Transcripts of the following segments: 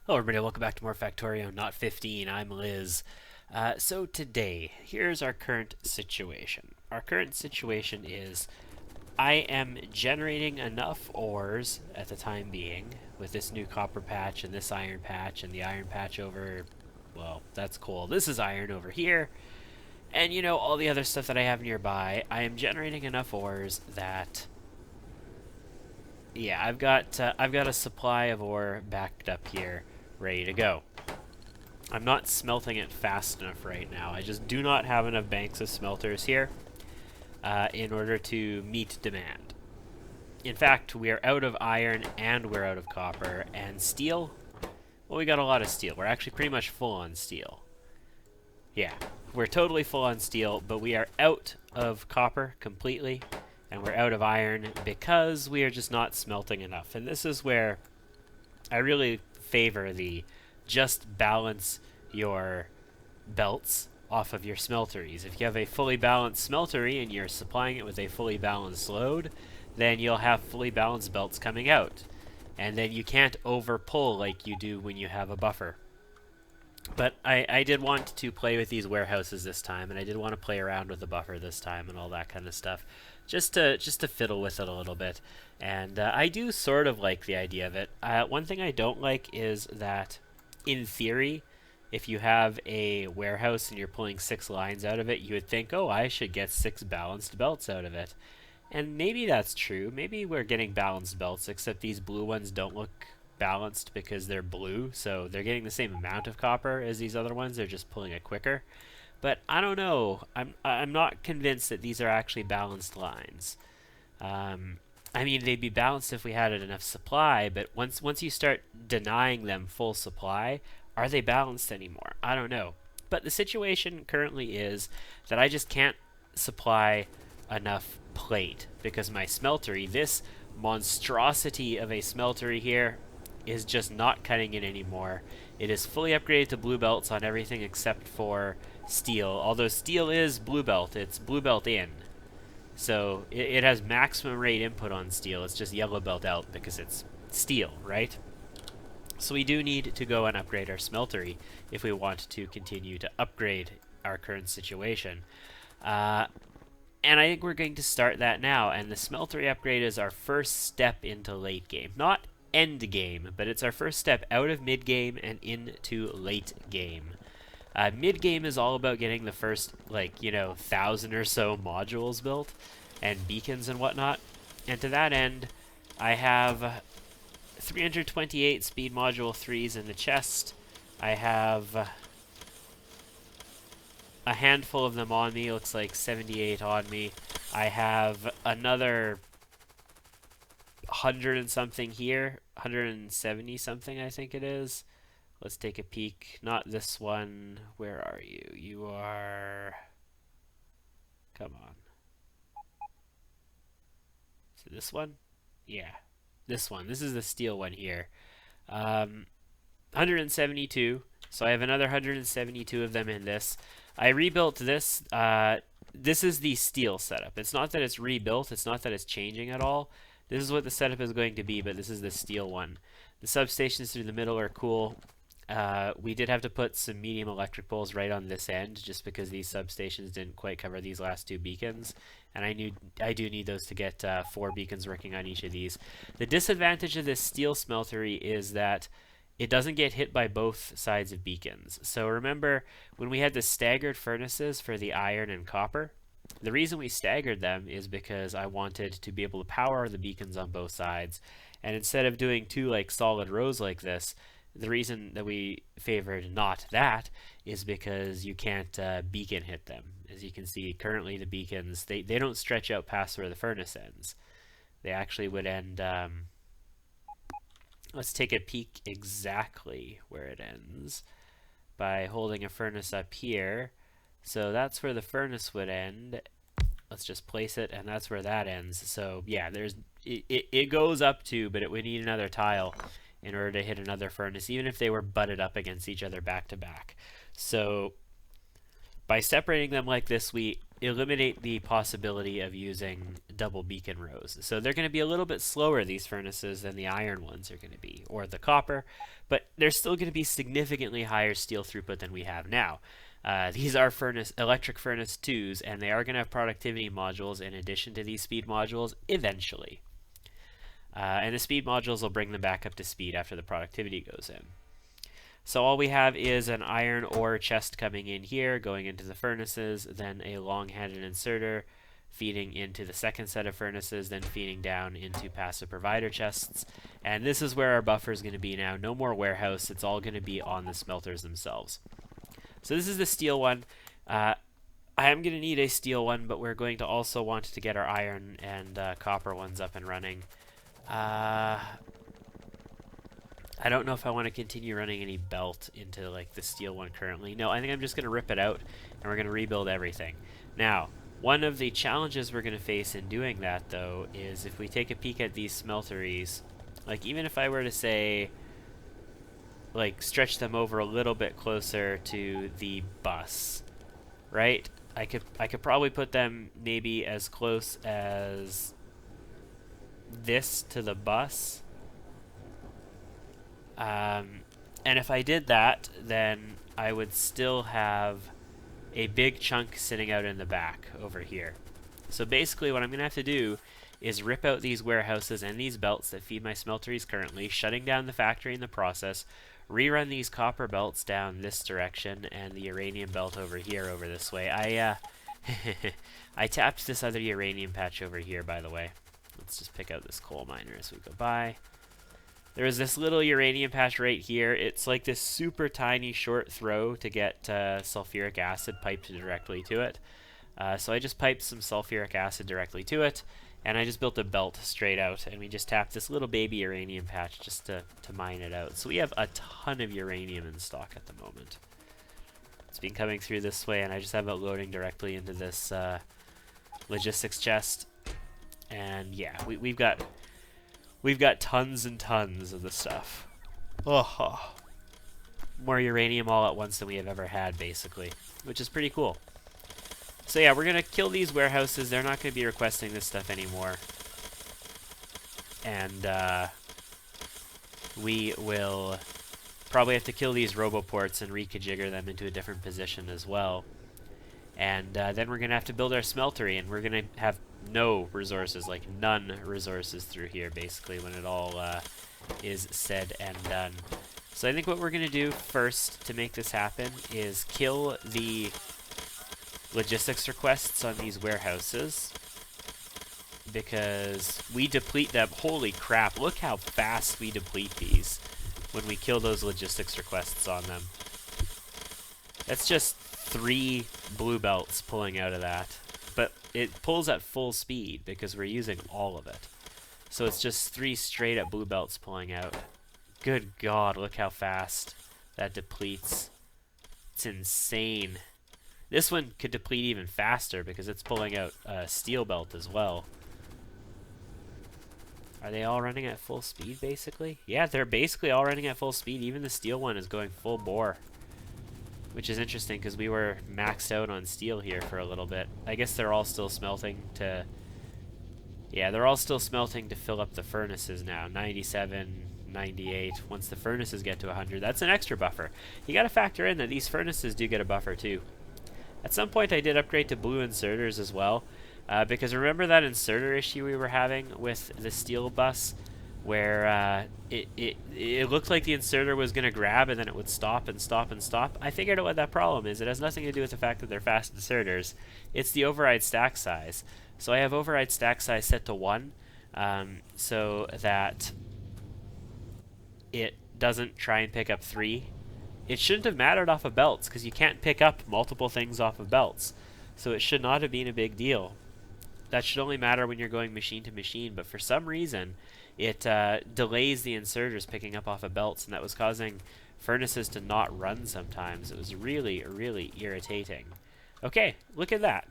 Hello everybody, welcome back to more Factorio, not 15. I'm Liz. So today, here's our current situation. Our current situation is I am generating enough ores at the time being with this new copper patch and this iron patch and the iron patch over, well, that's cool. This is iron over here. And you know, all the other stuff that I have nearby, I am generating enough ores that yeah, I've got a supply of ore backed up here, ready to go. I'm not smelting it fast enough right now. I just do not have enough banks of smelters here in order to meet demand. In fact, we are out of iron and we're out of copper. And steel, well, we got a lot of steel. We're actually pretty much full on steel. Yeah, we're totally full on steel, but we are out of copper completely. And we're out of iron because we are just not smelting enough. And this is where I really favor the just balance your belts off of your smelteries. If you have a fully balanced smeltery and you're supplying it with a fully balanced load, then you'll have fully balanced belts coming out. And then you can't over pull like you do when you have a buffer. But I did want to play with these warehouses this time, and I did want to play around with the buffer this time and all that kind of stuff, just to fiddle with it a little bit. And I do sort of like the idea of it. One thing I don't like is that, in theory, if you have a warehouse and you're pulling 6 lines out of it, you would think, oh, I should get 6 balanced belts out of it. And maybe that's true. Maybe we're getting balanced belts, except these blue ones don't look balanced because they're blue, so they're getting the same amount of copper as these other ones. They're just pulling it quicker. But I don't know. I'm not convinced that these are actually balanced lines. I mean, they'd be balanced if we had enough supply, but once you start denying them full supply, are they balanced anymore? I don't know. But the situation currently is that I just can't supply enough plate because my smeltery, this monstrosity of a smeltery here, is just not cutting it anymore. It is fully upgraded to blue belts on everything except for steel. Although steel is blue belt, it's blue belt in. So it has maximum rate input on steel. It's just yellow belt out because it's steel, right? So we do need to go and upgrade our smeltery if we want to continue to upgrade our current situation. And I think we're going to start that now. And the smeltery upgrade is our first step into late game. Not end game, but it's our first step out of mid game and into late game. Mid game is all about getting the first, 1,000 or so modules built and beacons and whatnot. And to that end, I have 328 speed module 3s in the chest. I have a handful of them on me. Looks like 78 on me. I have another 100 and something here, 170 something I think it is. Let's take a peek. Not this one. Where are you? You are... Come on. Is it this one? Yeah, this one. This is the steel one here. 172. So I have another 172 of them in this. I rebuilt this. This is the steel setup. It's not that it's rebuilt. It's not that it's changing at all. This is what the setup is going to be, but this is the steel one. The substations through the middle are cool. We did have to put some medium electric poles right on this end just because these substations didn't quite cover these last 2 beacons. And I do need those to get 4 beacons working on each of these. The disadvantage of this steel smeltery is that it doesn't get hit by both sides of beacons. So remember when we had the staggered furnaces for the iron and copper? The reason we staggered them is because I wanted to be able to power the beacons on both sides. And instead of doing 2 solid rows like this, the reason that we favored not that is because you can't beacon hit them. As you can see, currently the beacons, they don't stretch out past where the furnace ends. They actually would end... let's take a peek exactly where it ends by holding a furnace up here. So that's where the furnace would end. Let's just place it, and that's where that ends. So yeah, it goes up to, but it would need another tile in order to hit another furnace, even if they were butted up against each other back to back. So by separating them like this, we eliminate the possibility of using double beacon rows. So they're going to be a little bit slower, these furnaces, than the iron ones are going to be, or the copper, but they're still going to be significantly higher steel throughput than we have now. These are electric furnace 2s, and they are going to have productivity modules in addition to these speed modules eventually. And the speed modules will bring them back up to speed after the productivity goes in. So all we have is an iron ore chest coming in here, going into the furnaces, then a long-handed inserter feeding into the second set of furnaces, then feeding down into passive provider chests. And this is where our buffer is going to be now. No more warehouse. It's all going to be on the smelters themselves. So this is the steel one. I am going to need a steel one, but we're going to also want to get our iron and copper ones up and running. I don't know if I want to continue running any belt into like the steel one currently. No, I think I'm just going to rip it out and we're going to rebuild everything. Now, one of the challenges we're going to face in doing that though is if we take a peek at these smelteries, like even if I were to say like stretch them over a little bit closer to the bus, right? I could probably put them maybe as close as this to the bus. And if I did that, then I would still have a big chunk sitting out in the back over here. So basically what I'm going to have to do is rip out these warehouses and these belts that feed my smelteries currently, shutting down the factory in the process, rerun these copper belts down this direction and the uranium belt over here over this way. I tapped this other uranium patch over here, by the way. Let's just pick out this coal miner as we go by. There is this little uranium patch right here. It's like this super tiny short throw to get sulfuric acid piped directly to it. So I just piped some sulfuric acid directly to it, and I just built a belt straight out, and we just tapped this little baby uranium patch just to mine it out. So we have a ton of uranium in stock at the moment. It's been coming through this way, and I just have it loading directly into this logistics chest. And yeah, we've got tons and tons of the stuff. Oh, more uranium all at once than we have ever had, basically, which is pretty cool. So yeah, we're gonna kill these warehouses. They're not gonna be requesting this stuff anymore, and we will probably have to kill these roboports and reconfigure them into a different position as well. And then we're gonna have to build our smeltery, and we're gonna have no resources, like none resources through here, basically, when it all is said and done. So I think what we're going to do first to make this happen is kill the logistics requests on these warehouses, because we deplete them. Holy crap, look how fast we deplete these when we kill those logistics requests on them. That's just 3 blue belts pulling out of that. But it pulls at full speed because we're using all of it. So it's just 3 straight up blue belts pulling out. Good God, look how fast that depletes. It's insane. This one could deplete even faster because it's pulling out a steel belt as well. Are they all running at full speed, basically? Yeah, they're basically all running at full speed. Even the steel one is going full bore. Which is interesting because we were maxed out on steel here for a little bit. I guess they're all still smelting to... Yeah, they're all still smelting to fill up the furnaces now. 97, 98. Once the furnaces get to 100, that's an extra buffer. You got to factor in that these furnaces do get a buffer too. At some point I did upgrade to blue inserters as well. Because remember that inserter issue we were having with the steel bus? Where it looked like the inserter was going to grab and then it would stop and stop and stop. I figured out what that problem is. It has nothing to do with the fact that they're fast inserters. It's the override stack size. So I have override stack size set to 1 so that it doesn't try and pick up 3. It shouldn't have mattered off of belts because you can't pick up multiple things off of belts. So it should not have been a big deal. That should only matter when you're going machine to machine, but for some reason it delays the inserters picking up off of belts, and that was causing furnaces to not run sometimes. It was really, really irritating. Okay, look at that.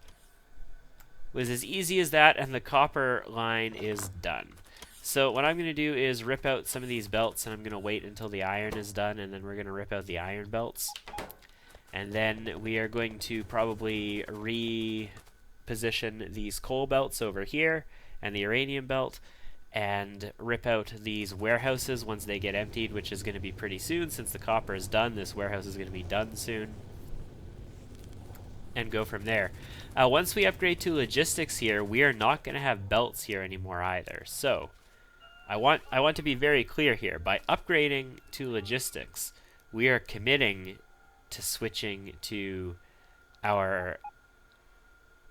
It was as easy as that, and the copper line is done. So what I'm going to do is rip out some of these belts, and I'm going to wait until the iron is done, and then we're going to rip out the iron belts. And then we are going to probably position these coal belts over here and the uranium belt and rip out these warehouses once they get emptied, which is going to be pretty soon. Since the copper is done, this warehouse is going to be done soon, and go from there. Once we upgrade to logistics here, we are not going to have belts here anymore either. So I want to be very clear here. By upgrading to logistics, we are committing to switching to our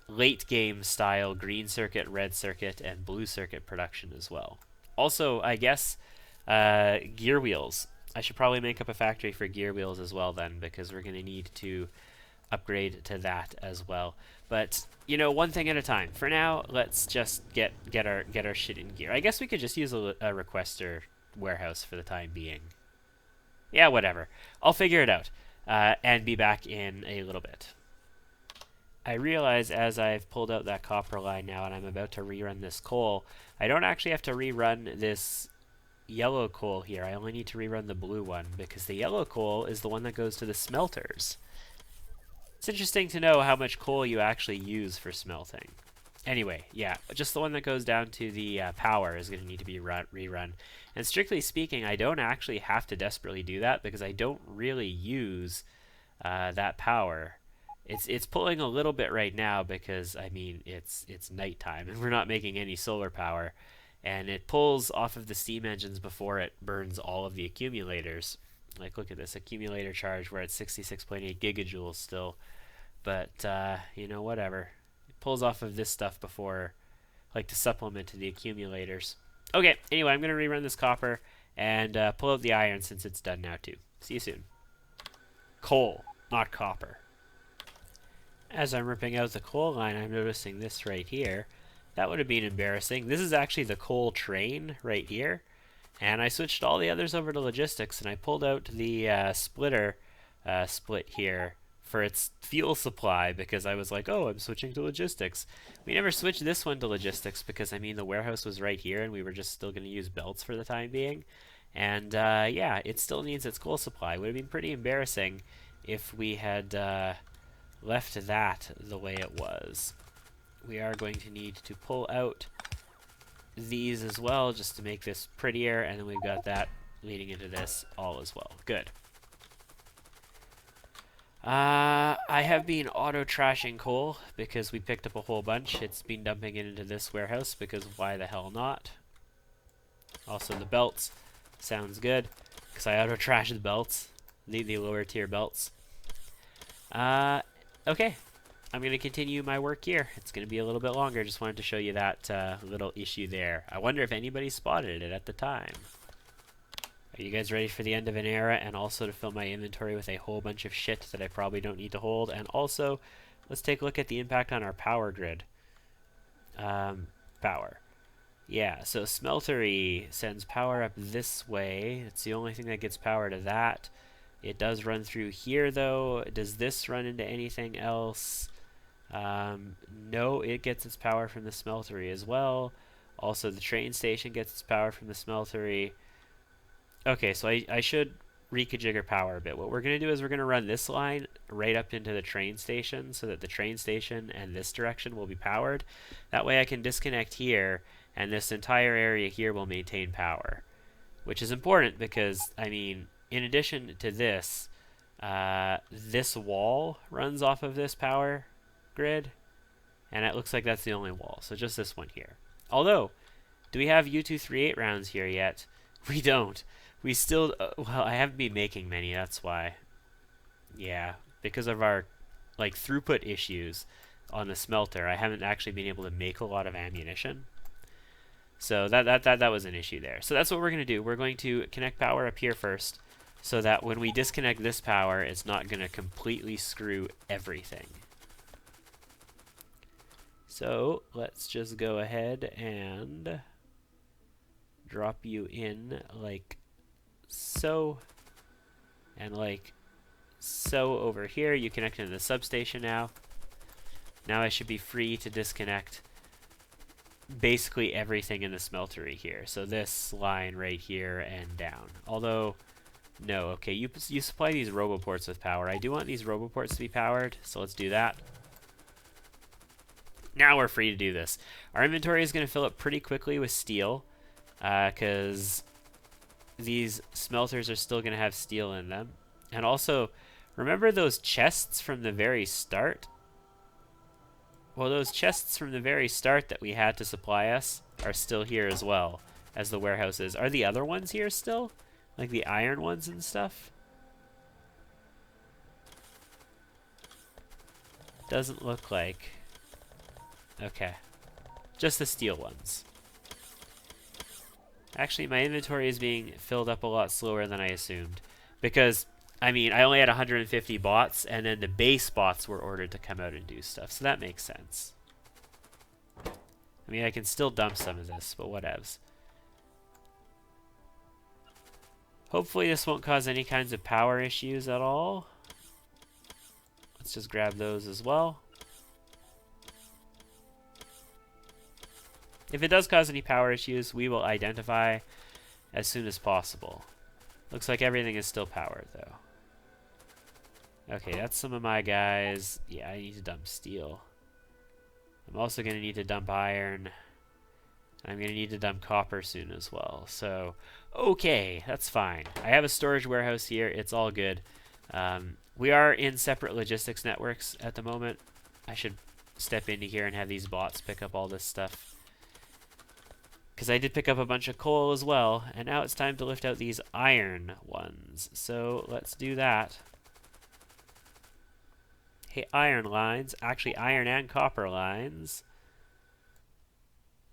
late game style green circuit, red circuit, and blue circuit production as well. Also, I guess gear wheels. I should probably make up a factory for gear wheels as well then, because we're going to need to upgrade to that as well. But you know, one thing at a time. For now, let's just get our shit in gear. I guess we could just use a requester warehouse for the time being. Yeah, whatever. I'll figure it out and be back in a little bit. I realize as I've pulled out that copper line now and I'm about to rerun this coal, I don't actually have to rerun this yellow coal here. I only need to rerun the blue one, because the yellow coal is the one that goes to the smelters. It's interesting to know how much coal you actually use for smelting. Anyway, yeah, just the one that goes down to the power is going to need to be rerun. And strictly speaking, I don't actually have to desperately do that, because I don't really use that power. It's pulling a little bit right now because, I mean, it's nighttime and we're not making any solar power, and it pulls off of the steam engines before it burns all of the accumulators. Like, look at this accumulator charge, we're at 66.8 gigajoules still, but you know, whatever. It pulls off of this stuff before, like, to supplement to the accumulators. Okay, anyway, I'm going to rerun this copper and pull out the iron since it's done now too. See you soon. Coal, not copper. As I'm ripping out the coal line, I'm noticing this right here. That would have been embarrassing. This is actually the coal train right here. And I switched all the others over to logistics, and I pulled out the splitter split here for its fuel supply, because I was like, oh, I'm switching to logistics. We never switched this one to logistics because, I mean, the warehouse was right here and we were just still going to use belts for the time being. And yeah, it still needs its coal supply. It would have been pretty embarrassing if we had left that the way it was. We are going to need to pull out these as well just to make this prettier, and then we've got that leading into this all as well. Good. I have been auto-trashing coal because we picked up a whole bunch. It's been dumping it into this warehouse because why the hell not? Also the belts. Sounds good, because I auto-trash the belts, the lower tier belts. Okay, I'm going to continue my work here. It's going to be a little bit longer. Just wanted to show you that little issue there. I wonder if anybody spotted it at the time. Are you guys ready for the end of an era, and also to fill my inventory with a whole bunch of shit that I probably don't need to hold? And also, let's take a look at the impact on our power grid. Power. Yeah, so smeltery sends power up this way. It's the only thing that gets power to that. It does run through here, though. Does this run into anything else? No, it gets its power from the smeltery as well. Also, the train station gets its power from the smeltery. Okay, so I should reconfigure power a bit. What we're going to do is we're going to run this line right up into the train station so that the train station and this direction will be powered. That way I can disconnect here, and this entire area here will maintain power. Which is important because, I mean, in addition to this, this wall runs off of this power grid, and it looks like that's the only wall, so just this one here. Although, do we have U238 rounds here yet? We don't. We still, well, I haven't been making many, that's why. Yeah, because of our, like, throughput issues on the smelter, I haven't actually been able to make a lot of ammunition. So that was an issue there. So that's what we're going to do. We're going to connect power up here first, so that when we disconnect this power, it's not going to completely screw everything. So let's just go ahead and drop you in like so, and like so over here. You connect into the substation now. Now I should be free to disconnect basically everything in the smeltery here. So this line right here and down. Although, no, okay, you supply these roboports with power. I do want these roboports to be powered, so let's do that. Now we're free to do this. Our inventory is going to fill up pretty quickly with steel, because these smelters are still going to have steel in them. And also, remember those chests from the very start? Well, those chests from the very start that we had to supply us are still here as well as the warehouses. Are the other ones here still? Like the iron ones and stuff? Doesn't look like. Okay. Just the steel ones. Actually, my inventory is being filled up a lot slower than I assumed. Because, I mean, I only had 150 bots, and then the base bots were ordered to come out and do stuff. So that makes sense. I mean, I can still dump some of this, but whatevs. Hopefully this won't cause any kinds of power issues at all. Let's just grab those as well. If it does cause any power issues, we will identify as soon as possible. Looks like everything is still powered, though. Okay, that's some of my guys. Yeah, I need to dump steel. I'm also going to need to dump iron. I'm going to need to dump copper soon as well. So, okay, that's fine. I have a storage warehouse here. It's all good. We are in separate logistics networks at the moment. I should step into here and have these bots pick up all this stuff. Because I did pick up a bunch of coal as well, and now it's time to lift out these iron ones. So let's do that. Hey, iron lines. Actually, iron and copper lines.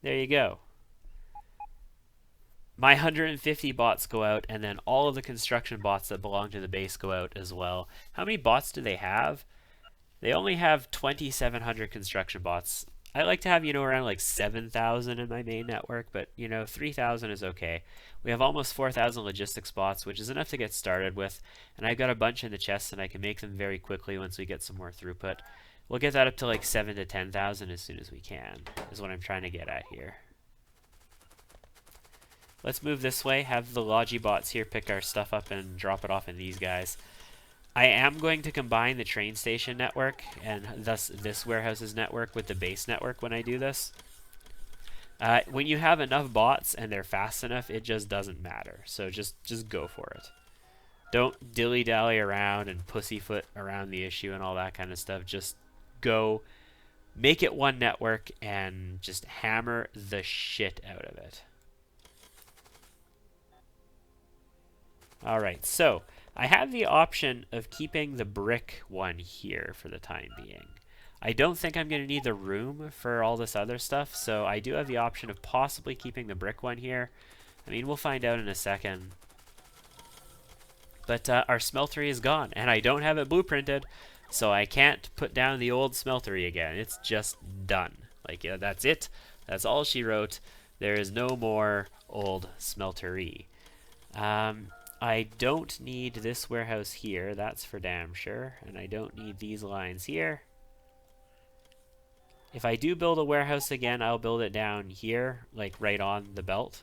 There you go. My 150 bots go out, and then all of the construction bots that belong to the base go out as well. How many bots do they have? They only have 2,700 construction bots. I like to have, you know, around like 7,000 in my main network, but, you know, 3,000 is okay. We have almost 4,000 logistics bots, which is enough to get started with, and I've got a bunch in the chests, and I can make them very quickly once we get some more throughput. We'll get that up to like 7,000 to 10,000 as soon as we can, is what I'm trying to get at here. Let's move this way, have the Logi bots here pick our stuff up and drop it off in these guys. I am going to combine the train station network and thus this warehouse's network with the base network when I do this. When you have enough bots and they're fast enough, it just doesn't matter. So just go for it. Don't dilly-dally around and pussyfoot around the issue and all that kind of stuff. Just go, make it one network, and just hammer the shit out of it. Alright, so I have the option of keeping the brick one here for the time being. I don't think I'm going to need the room for all this other stuff, so I do have the option of possibly keeping the brick one here. I mean, we'll find out in a second. But our smeltery is gone, and I don't have it blueprinted, so I can't put down the old smeltery again. It's just done. Like, yeah, that's it. That's all she wrote. There is no more old smeltery. I don't need this warehouse here, that's for damn sure, and I don't need these lines here. If I do build a warehouse again, I'll build it down here, like right on the belt.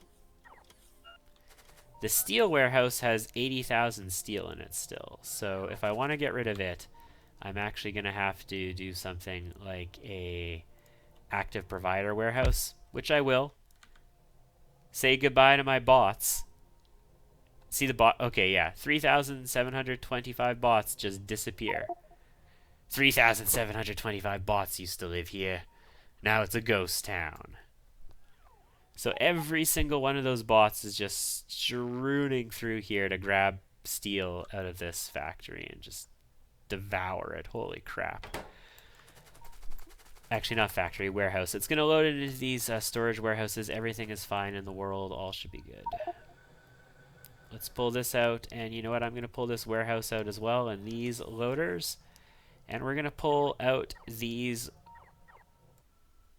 The steel warehouse has 80,000 steel in it still, so if I want to get rid of it, I'm actually going to have to do something like a active provider warehouse, which I will. Say goodbye to my bots. See the bot? Okay, yeah. 3,725 bots just disappear. 3,725 bots used to live here. Now it's a ghost town. So every single one of those bots is just strooning through here to grab steel out of this factory and just devour it. Holy crap. Actually, not factory, warehouse. It's going to load it into these storage warehouses. Everything is fine in the world. All should be good. Let's pull this out, and you know what? I'm going to pull this warehouse out as well, and these loaders. And we're going to pull out these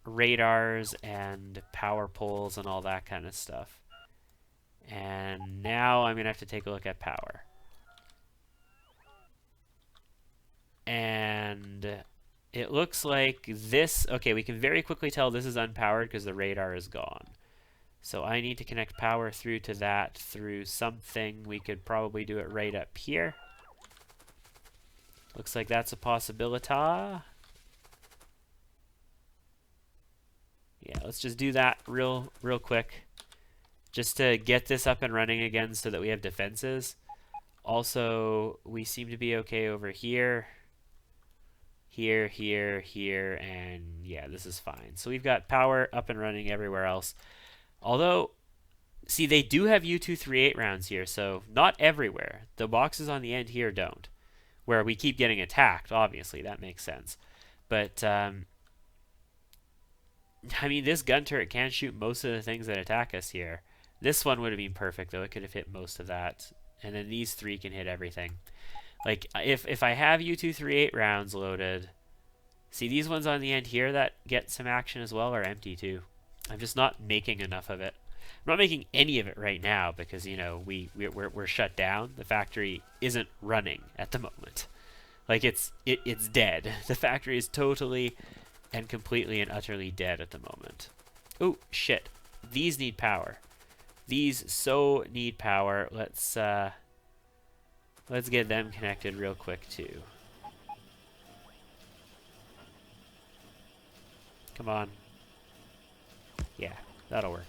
radars and power poles and all that kind of stuff. And now I'm going to have to take a look at power. And it looks like this... Okay, we can very quickly tell this is unpowered because the radar is gone. So I need to connect power through to that through something. We could probably do it right up here. Looks like that's a possibility. Yeah, let's just do that real quick. Just to get this up and running again so that we have defenses. Also, we seem to be okay over here. Here, here, here, and yeah, this is fine. So we've got power up and running everywhere else. Although, see, they do have U238 rounds here, so not everywhere. The boxes on the end here don't. Where we keep getting attacked, obviously, that makes sense. But, I mean, this gun turret can shoot most of the things that attack us here. This one would have been perfect, though. It could have hit most of that. And then these three can hit everything. Like, if I have U238 rounds loaded, see, these ones on the end here that get some action as well are empty, too. I'm just not making enough of it. I'm not making any of it right now because, you know, we're shut down. The factory isn't running at the moment. Like, it's dead. The factory is totally and completely and utterly dead at the moment. Oh, shit. These need power. These so need power. Let's get them connected real quick too. Come on. Yeah, that'll work.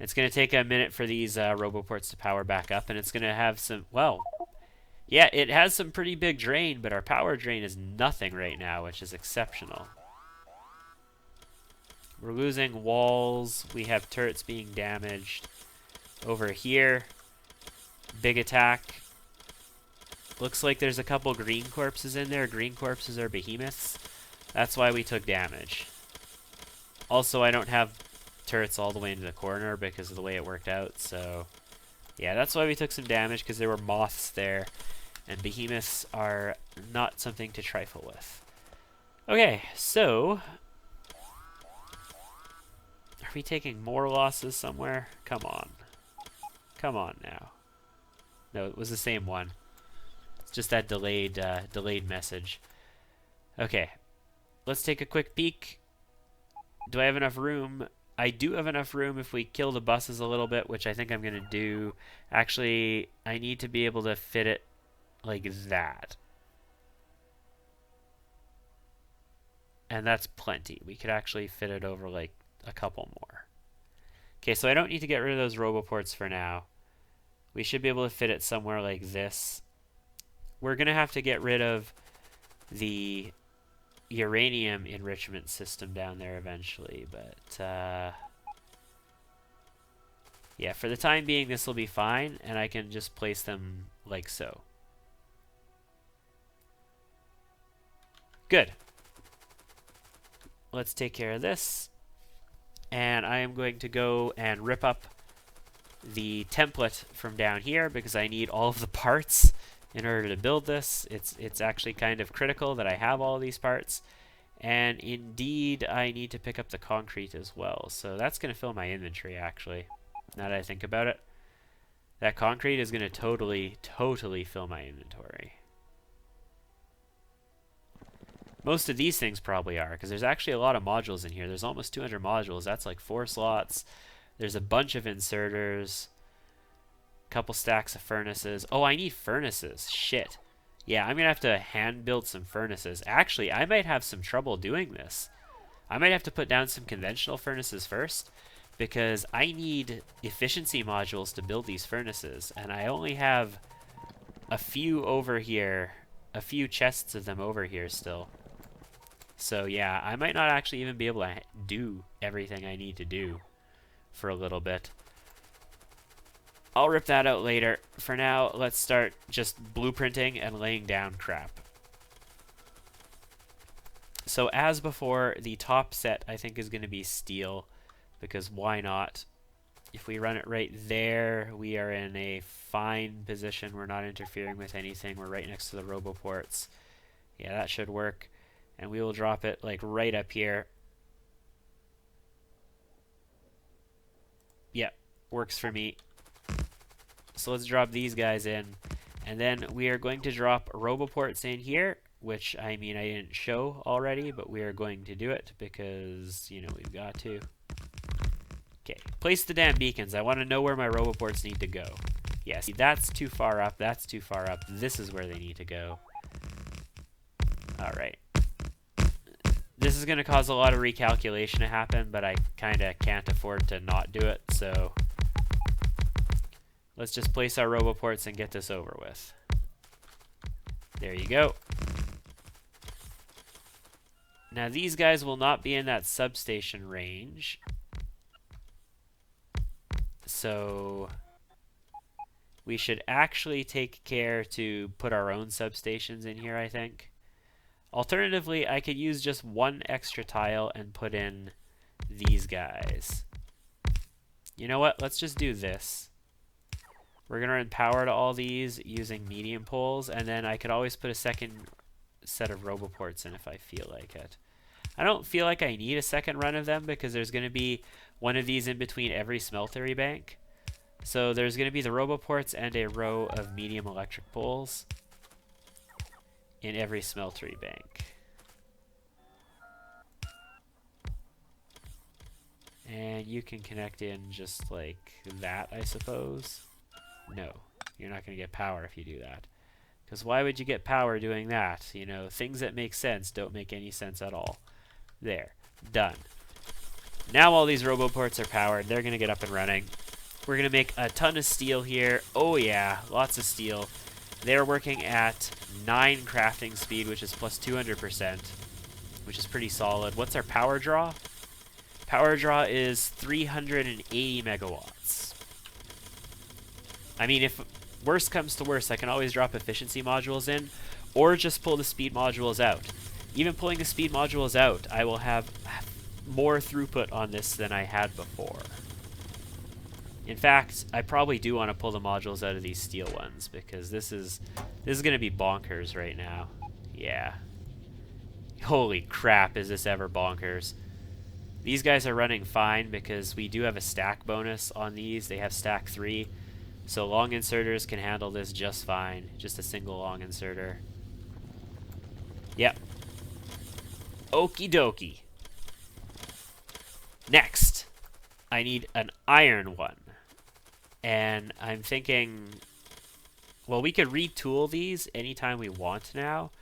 It's going to take a minute for these roboports to power back up, and it's going to have some, well, yeah, it has some pretty big drain, but our power drain is nothing right now, which is exceptional. We're losing walls. We have turrets being damaged. Over here, big attack. Looks like there's a couple green corpses in there. Green corpses are behemoths. That's why we took damage. Also, I don't have turrets all the way into the corner because of the way it worked out. So, yeah, that's why we took some damage, because there were moths there. And behemoths are not something to trifle with. Okay, so are we taking more losses somewhere? Come on. Come on now. No, it was the same one. It's just that delayed message. Okay. Let's take a quick peek. Do I have enough room? I do have enough room if we kill the buses a little bit, which I think I'm going to do. Actually, I need to be able to fit it like that. And that's plenty. We could actually fit it over like a couple more. Okay, so I don't need to get rid of those roboports for now. We should be able to fit it somewhere like this. We're going to have to get rid of the uranium enrichment system down there eventually, but yeah, for the time being this will be fine, and I can just place them like so. Good. Let's take care of this, and I am going to go and rip up the template from down here because I need all of the parts in order to build this. It's actually kind of critical that I have all these parts, and indeed I need to pick up the concrete as well, so that's going to fill my inventory actually, now that I think about it. That concrete is going to totally fill my inventory. Most of these things probably are, because there's actually a lot of modules in here. There's almost 200 modules. That's like 4 slots. There's a bunch of inserters. Couple stacks of furnaces. Oh, I need furnaces. Shit. Yeah, I'm going to have to hand build some furnaces. Actually, I might have some trouble doing this. I might have to put down some conventional furnaces first, because I need efficiency modules to build these furnaces, and I only have a few over here, a few chests of them over here still. So yeah, I might not actually even be able to do everything I need to do for a little bit. I'll rip that out later. For now, let's start just blueprinting and laying down crap. So as before, the top set I think is going to be steel, because why not? If we run it right there, we are in a fine position. We're not interfering with anything. We're right next to the roboports. Yeah, that should work. And we will drop it like right up here. Yep, works for me. So let's drop these guys in. And then we are going to drop roboports in here, which, I mean, I didn't show already, but we are going to do it because, you know, we've got to. Okay, place the damn beacons. I want to know where my roboports need to go. Yeah, see, that's too far up. That's too far up. This is where they need to go. All right. This is going to cause a lot of recalculation to happen, but I kind of can't afford to not do it, so let's just place our roboports and get this over with. There you go. Now these guys will not be in that substation range, so we should actually take care to put our own substations in here, I think. Alternatively, I could use just one extra tile and put in these guys. You know what? Let's just do this. We're going to run power to all these using medium poles, and then I could always put a second set of roboports in if I feel like it. I don't feel like I need a second run of them because there's going to be one of these in between every smeltery bank. So there's going to be the roboports and a row of medium electric poles in every smeltery bank. And you can connect in just like that, I suppose. No, you're not going to get power if you do that. Because why would you get power doing that? You know, things that make sense don't make any sense at all. There, done. Now all these roboports are powered. They're going to get up and running. We're going to make a ton of steel here. Oh yeah, lots of steel. They're working at 9 crafting speed, which is plus 200%, which is pretty solid. What's our power draw? Power draw is 380 megawatts. I mean, if worst comes to worst, I can always drop efficiency modules in, or just pull the speed modules out. Even pulling the speed modules out, I will have more throughput on this than I had before. In fact, I probably do want to pull the modules out of these steel ones because this is going to be bonkers right now. Yeah. Holy crap, is this ever bonkers. These guys are running fine because we do have a stack bonus on these. They have stack 3. So long inserters can handle this just fine. Just a single long inserter. Yep. Okie dokie. Next, I need an iron one. And I'm thinking, well, we could retool these anytime we want now.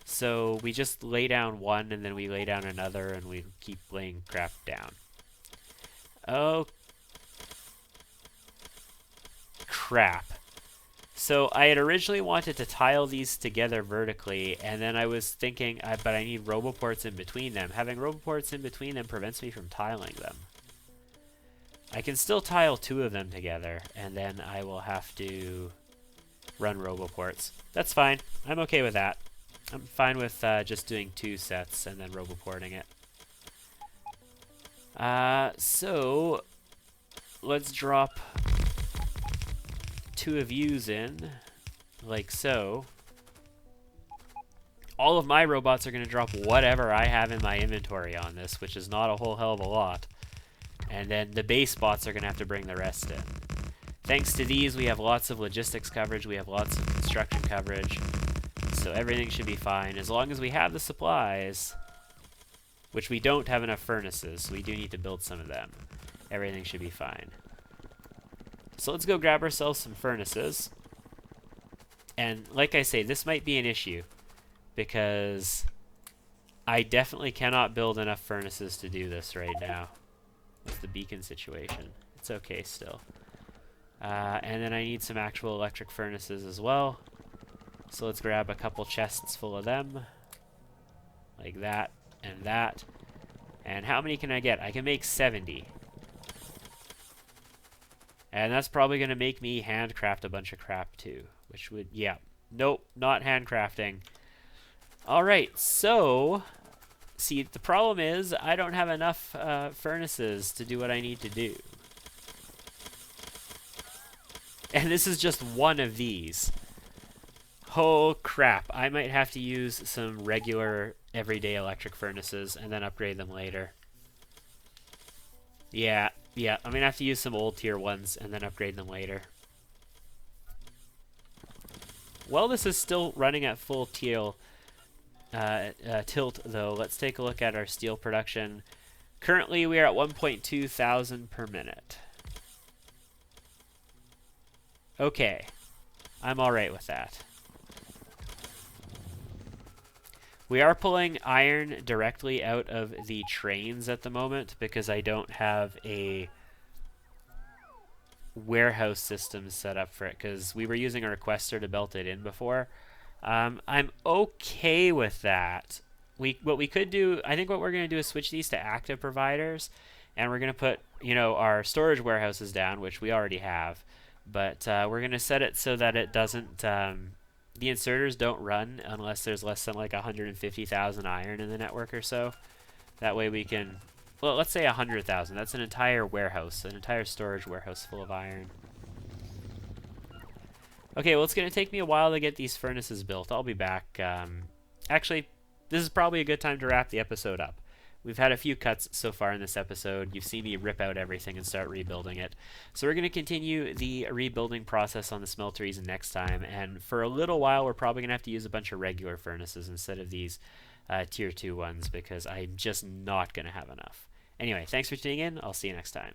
So we just lay down one and then we lay down another and we keep laying crap down. Oh, crap. So I had originally wanted to tile these together vertically, and then I was thinking, but I need roboports in between them. Having roboports in between them prevents me from tiling them. I can still tile 2 of them together, and then I will have to run roboports. That's fine. I'm okay with that. I'm fine with just doing 2 sets and then roboporting it. So let's drop 2 of yous in, like so. All of my robots are going to drop whatever I have in my inventory on this, which is not a whole hell of a lot. And then the base bots are going to have to bring the rest in. Thanks to these, we have lots of logistics coverage, we have lots of construction coverage, so everything should be fine. As long as we have the supplies, which we don't have enough furnaces, so we do need to build some of them, everything should be fine. So let's go grab ourselves some furnaces. And like I say, this might be an issue, because I definitely cannot build enough furnaces to do this right now. With the beacon situation. It's okay still. And then I need some actual electric furnaces as well. So let's grab a couple chests full of them. Like that and that. And how many can I get? I can make 70. And that's probably going to make me handcraft a bunch of crap too. Which would, yeah. Nope, not handcrafting. Alright, so see, the problem is I don't have enough furnaces to do what I need to do. And this is just one of these. Oh crap, I might have to use some regular everyday electric furnaces and then upgrade them later. Yeah, I'm gonna have to use some old tier ones and then upgrade them later. Well, this is still running at full tilt though. Let's take a look at our steel production. Currently we are at 1.2 thousand per minute. Okay, I'm alright with that. We are pulling iron directly out of the trains at the moment because I don't have a warehouse system set up for it, because we were using a requester to belt it in before. I'm okay with that. What we could do, I think what we're going to do is switch these to active providers, and we're going to put, you know, our storage warehouses down, which we already have, but we're going to set it so that it doesn't, the inserters don't run unless there's less than like 150,000 iron in the network or so. That way we can, well, let's say 100,000. That's an entire warehouse, an entire storage warehouse full of iron. Okay, well, it's going to take me a while to get these furnaces built. I'll be back. Actually, this is probably a good time to wrap the episode up. We've had a few cuts so far in this episode. You've seen me rip out everything and start rebuilding it. So we're going to continue the rebuilding process on the smelteries next time. And for a little while, we're probably going to have to use a bunch of regular furnaces instead of these tier 2 ones, because I'm just not going to have enough. Anyway, thanks for tuning in. I'll see you next time.